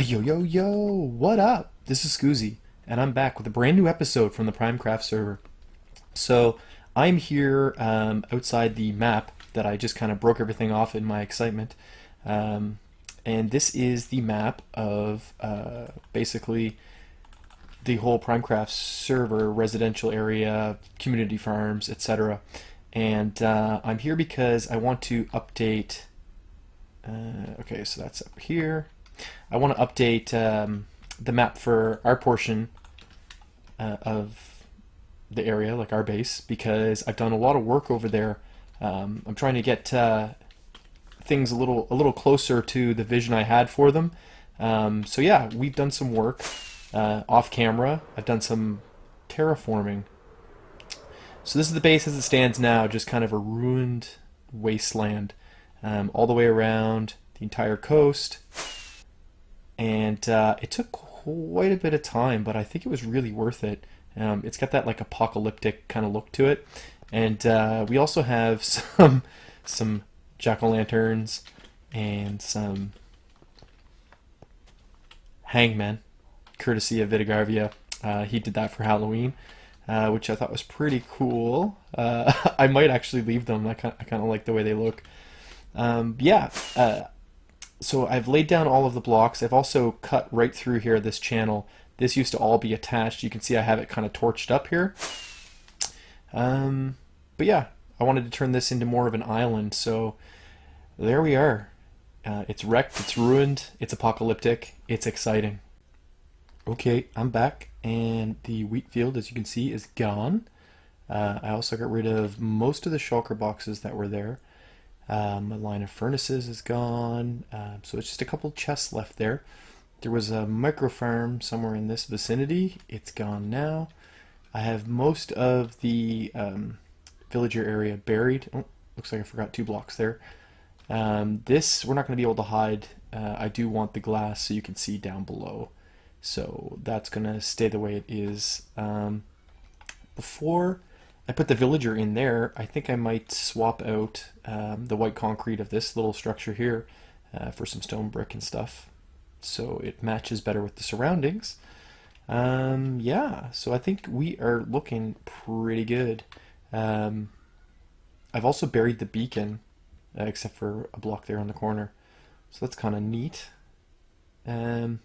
Yo, yo, yo, what up? This is Scoozy, and I'm back with a brand new episode from the Primecraft server. So, I'm here outside the map that I just kind of broke everything off in my excitement. Um, and this is the map of basically the whole Primecraft server, residential area, community farms, etc. And I'm here because I want to update. Okay, so that's up here. I want to update the map for our portion of the area, like our base, because I've done a lot of work over there. I'm trying to get things a little closer to the vision I had for them. So yeah, we've done some work off camera. I've done some terraforming. So this is the base as it stands now, just kind of a ruined wasteland, all the way around the entire coast. And it took quite a bit of time, but I think it was really worth it. It's got that like apocalyptic kind of look to it, and we also have some jack-o'-lanterns and some hangmen, courtesy of Vitigarvia. He did that for Halloween, which I thought was pretty cool. I might actually leave them. I kind of like the way they look. Yeah. So I've laid down all of the blocks. I've also cut right through here this channel. This used to all be attached. You can see I have it kind of torched up here. But yeah, I wanted to turn this into more of an island. So there we are. It's wrecked, it's ruined, it's apocalyptic, it's exciting. Okay, I'm back, and the wheat field, as you can see, is gone. I also got rid of most of the shulker boxes that were there. My line of furnaces is gone, so it's just a couple chests left there. There was a micro farm somewhere in this vicinity. It's gone now. I have most of the villager area buried. Oh, looks like I forgot 2 blocks there. This we're not going to be able to hide. I do want the glass so you can see down below. So that's going to stay the way it is. Before I put the villager in there, I think I might swap out the white concrete of this little structure here for some stone brick and stuff, so it matches better with the surroundings. Yeah, so I think we are looking pretty good. I've also buried the beacon, except for a block there on the corner, so that's kind of neat. I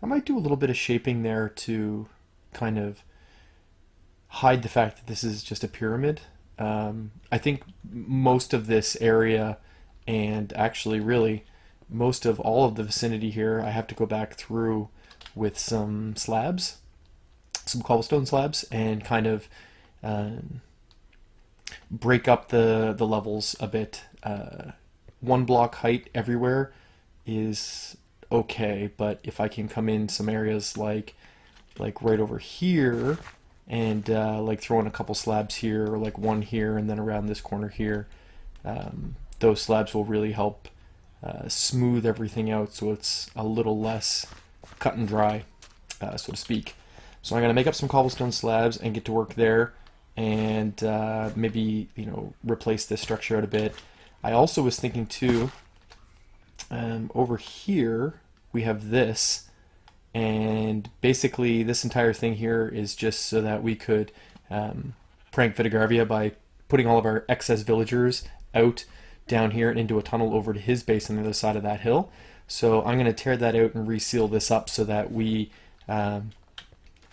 might do a little bit of shaping there to kind of hide the fact that this is just a pyramid. I think most of this area, and actually really most of all of the vicinity here, I have to go back through with some slabs, some cobblestone slabs, and kind of break up the levels a bit. 1 block height everywhere is okay, but if I can come in some areas like right over here, and like throw in a couple slabs here, or like 1 here and then around this corner here, those slabs will really help smooth everything out so it's a little less cut and dry, so to speak. So I'm going to make up some cobblestone slabs and get to work there, and maybe, you know, replace this structure out a bit. I also was thinking too, over here we have this, and basically this entire thing here is just so that we could prank Vitigarvia by putting all of our excess villagers out down here and into a tunnel over to his base on the other side of that hill. So I'm going to tear that out and reseal this up so that we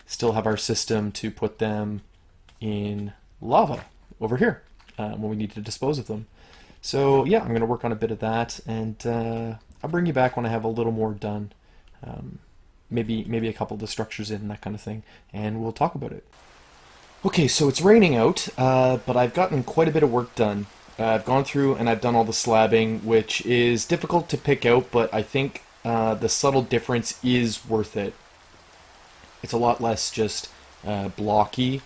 still have our system to put them in lava over here when we need to dispose of them. So yeah, I'm going to work on a bit of that, and I'll bring you back when I have a little more done. Maybe a couple of the structures in, that kind of thing, and we'll talk about it. Okay, so it's raining out, but I've gotten quite a bit of work done. I've gone through and I've done all the slabbing, which is difficult to pick out, but I think the subtle difference is worth it. It's a lot less just blocky,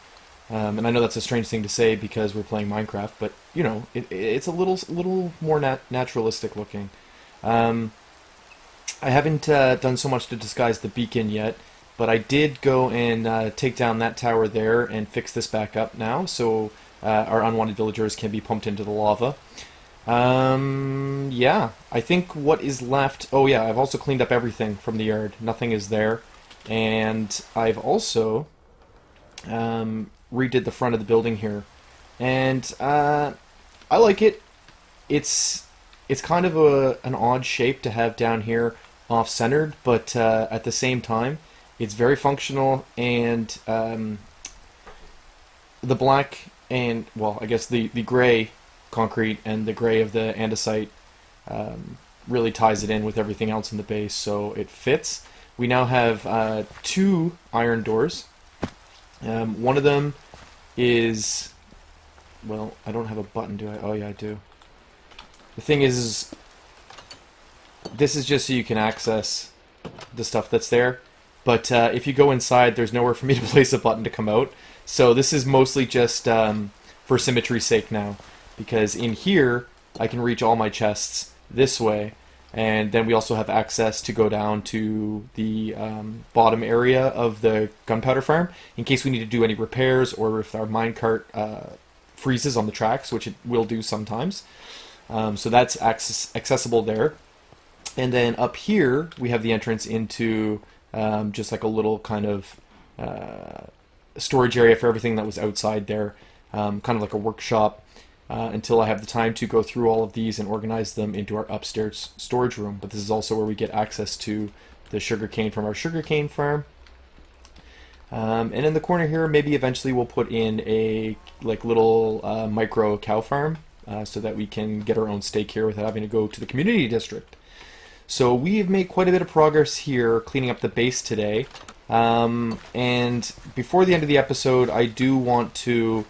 and I know that's a strange thing to say because we're playing Minecraft, but you know, it's a little more naturalistic looking. I haven't done so much to disguise the beacon yet, but I did go and take down that tower there and fix this back up now, so our unwanted villagers can be pumped into the lava. Yeah, I think what is left. Oh yeah, I've also cleaned up everything from the yard. Nothing is there, and I've also redid the front of the building here, and I like it. It's it's kind of an odd shape to have down here off centered, but at the same time, it's very functional and the black and well, I guess the gray concrete and the gray of the andesite really ties it in with everything else in the base, so it fits. We now have two iron doors. One of them is well, I don't have a button, do I? Oh yeah, I do. The thing is this is just so you can access the stuff that's there. But if you go inside, there's nowhere for me to place a button to come out. So this is mostly just for symmetry's sake now. Because in here, I can reach all my chests this way. And then we also have access to go down to the bottom area of the gunpowder farm in case we need to do any repairs or if our minecart freezes on the tracks, which it will do sometimes. So that's accessible there. And then up here, we have the entrance into just like a little kind of storage area for everything that was outside there, kind of like a workshop, until I have the time to go through all of these and organize them into our upstairs storage room. But this is also where we get access to the sugarcane from our sugarcane farm. And in the corner here, maybe eventually we'll put in a like little micro cow farm so that we can get our own steak here without having to go to the community district. So we've made quite a bit of progress here cleaning up the base today. And before the end of the episode, I do want to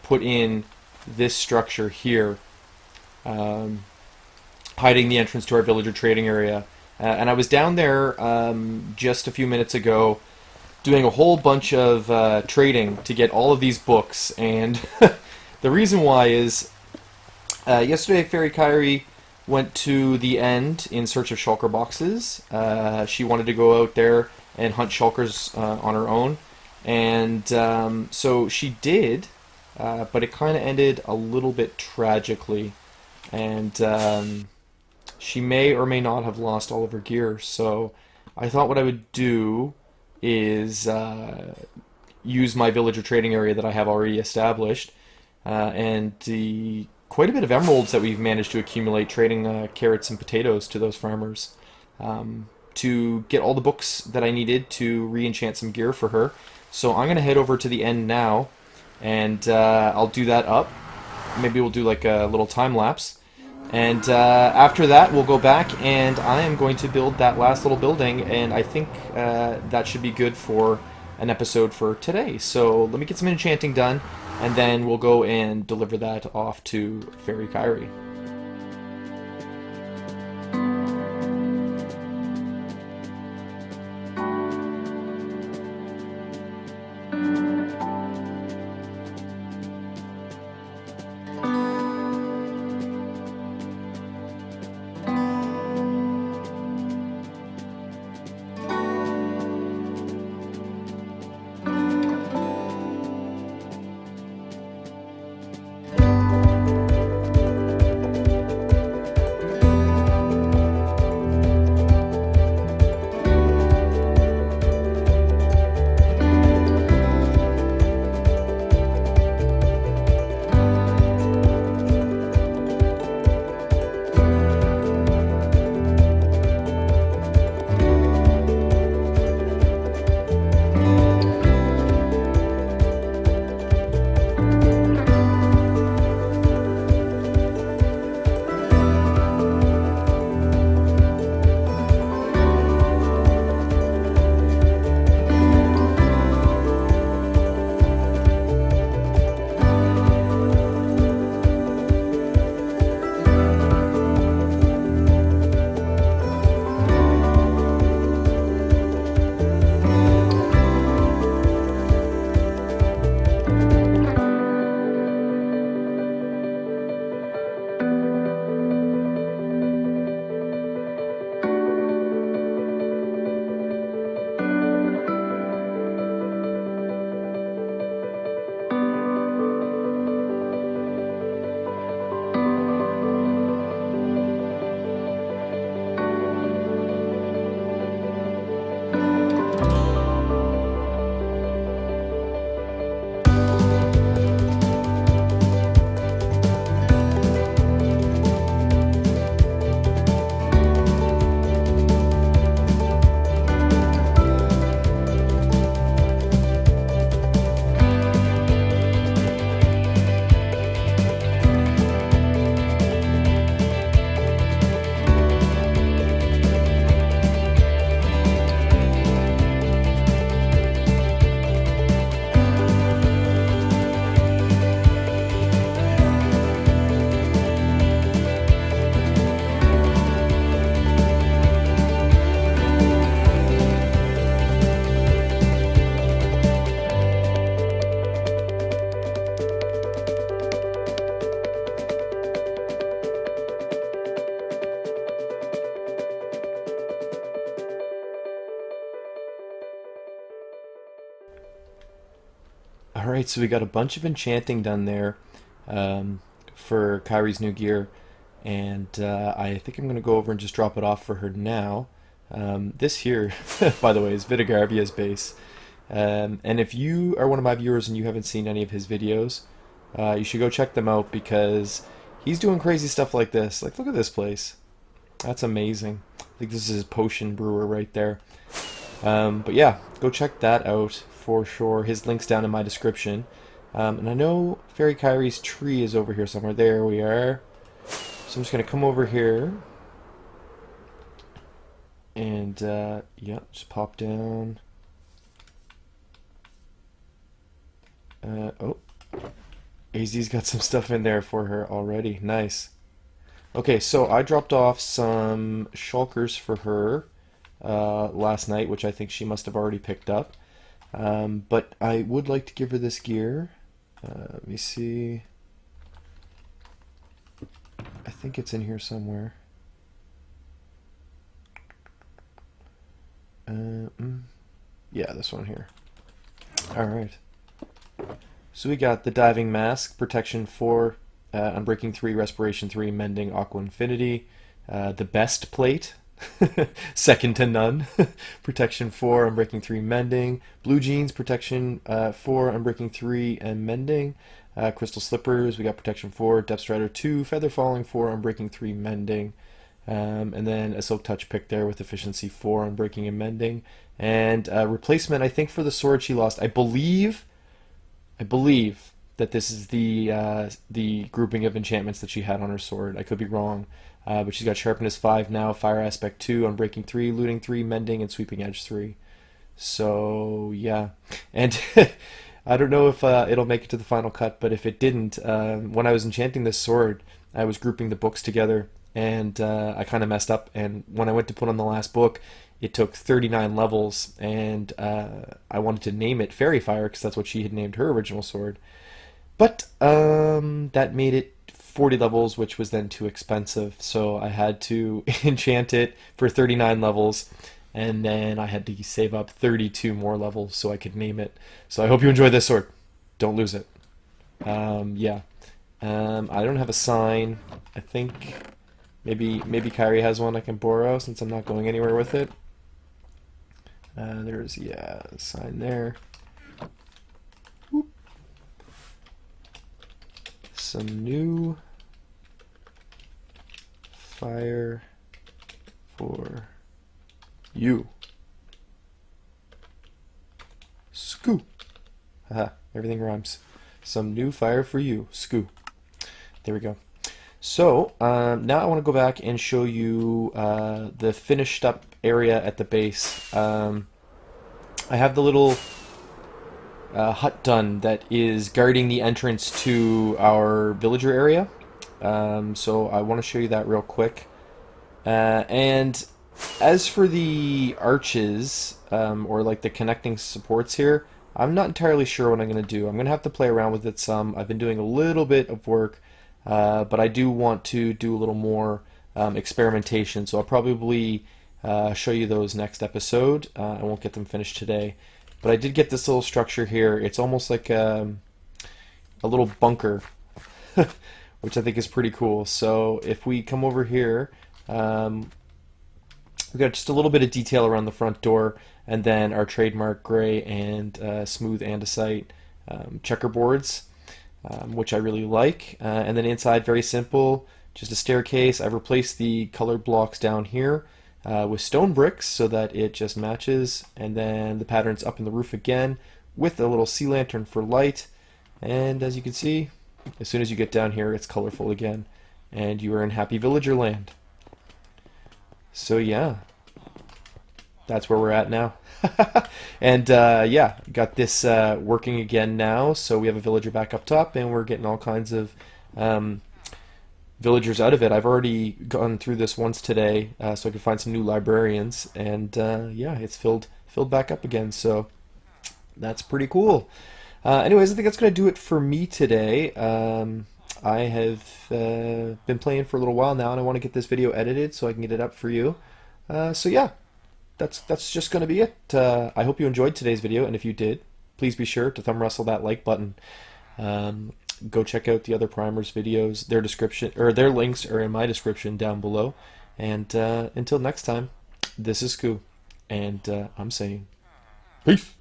put in this structure here, hiding the entrance to our villager trading area. And I was down there just a few minutes ago doing a whole bunch of trading to get all of these books. And the reason why is yesterday Fairy Kyrie went to the end in search of shulker boxes. She wanted to go out there and hunt shulkers on her own. And so she did, but it kind of ended a little bit tragically. And she may or may not have lost all of her gear. So I thought what I would do is use my villager trading area that I have already established and the quite a bit of emeralds that we've managed to accumulate trading carrots and potatoes to those farmers to get all the books that I needed to re-enchant some gear for her. So I'm going to head over to the end now and I'll do that up. Maybe we'll do like a little time lapse. And after that we'll go back and I am going to build that last little building, and I think that should be good for an episode for today. So let me get some enchanting done, and then we'll go and deliver that off to Fairy Kyrie. Alright, so we got a bunch of enchanting done there um, for Kyrie's new gear, and I think I'm going to go over and just drop it off for her now. This here, by the way, is Vidagarvia's base. And if you are one of my viewers and you haven't seen any of his videos, you should go check them out because he's doing crazy stuff like this. Like, look at this place. That's amazing. I think this is his potion brewer right there. But yeah, go check that out for sure. His link's down in my description. And I know Fairy Kyrie's tree is over here somewhere. There we are. So I'm just going to come over here. And yeah, just pop down. Oh, AZ's got some stuff in there for her already. Nice. Okay, so I dropped off some shulkers for her last night, which I think she must have already picked up. But I would like to give her this gear. Let me see. I think it's in here somewhere. Yeah, this one here. Alright. So we got the diving mask, protection 4, unbreaking 3, respiration 3, mending, aqua infinity. The best plate, second to none, protection 4, unbreaking 3, mending. Blue jeans, protection 4, unbreaking 3, and mending. Crystal slippers, we got protection 4, depth strider 2, feather falling 4, unbreaking 3, mending. And then a silk touch pick there with efficiency 4 on breaking and mending. And replacement, I think, for the sword she lost. I believe that this is the grouping of enchantments that she had on her sword. I could be wrong, but she's got sharpness 5 now, fire aspect 2, unbreaking 3, looting 3, mending, and sweeping edge 3. So yeah, and I don't know if it'll make it to the final cut, but if it didn't, when I was enchanting this sword, I was grouping the books together, and I kind of messed up. And when I went to put on the last book, it took 39 levels, and I wanted to name it Fairy Fire because that's what she had named her original sword. But that made it 40 levels, which was then too expensive, so I had to enchant it for 39 levels, and then I had to save up 32 more levels so I could name it. So I hope you enjoy this sword. Don't lose it. Yeah. I don't have a sign. I think maybe Kyrie has one I can borrow since I'm not going anywhere with it. There's, yeah, a sign there. Whoop. Some new fire for you. Scoo. Haha, everything rhymes. Some new fire for you. Scoo. There we go. So now I want to go back and show you the finished up area at the base. I have the little hut done that is guarding the entrance to our villager area. So I want to show you that real quick. And as for the arches, or like the connecting supports here, I'm not entirely sure what I'm going to do. I'm going to have to play around with it some. I've been doing a little bit of work, but I do want to do a little more experimentation, so I'll probably show you those next episode. I won't get them finished today. But I did get this little structure here. It's almost like a little bunker, which I think is pretty cool. So if we come over here, we've got just a little bit of detail around the front door, and then our trademark gray and smooth andesite checkerboards, which I really like. And then inside, very simple, just a staircase. I've replaced the colored blocks down here with stone bricks so that it just matches, and then the pattern's up in the roof again with a little sea lantern for light. And as you can see, as soon as you get down here, it's colorful again, and you are in Happy Villager Land. So yeah, that's where we're at now. And yeah, got this working again now, so we have a villager back up top, and we're getting all kinds of villagers out of it. I've already gone through this once today, so I could find some new librarians, and yeah, it's filled back up again, so that's pretty cool. Anyways, I think that's going to do it for me today. I have been playing for a little while now, and I want to get this video edited so I can get it up for you. So yeah, that's just going to be it. I hope you enjoyed today's video, and if you did, please be sure to thumb wrestle that like button. Go check out the other primers videos. Their description or their links are in my description down below. And until next time, this is Skoo, and I'm saying peace.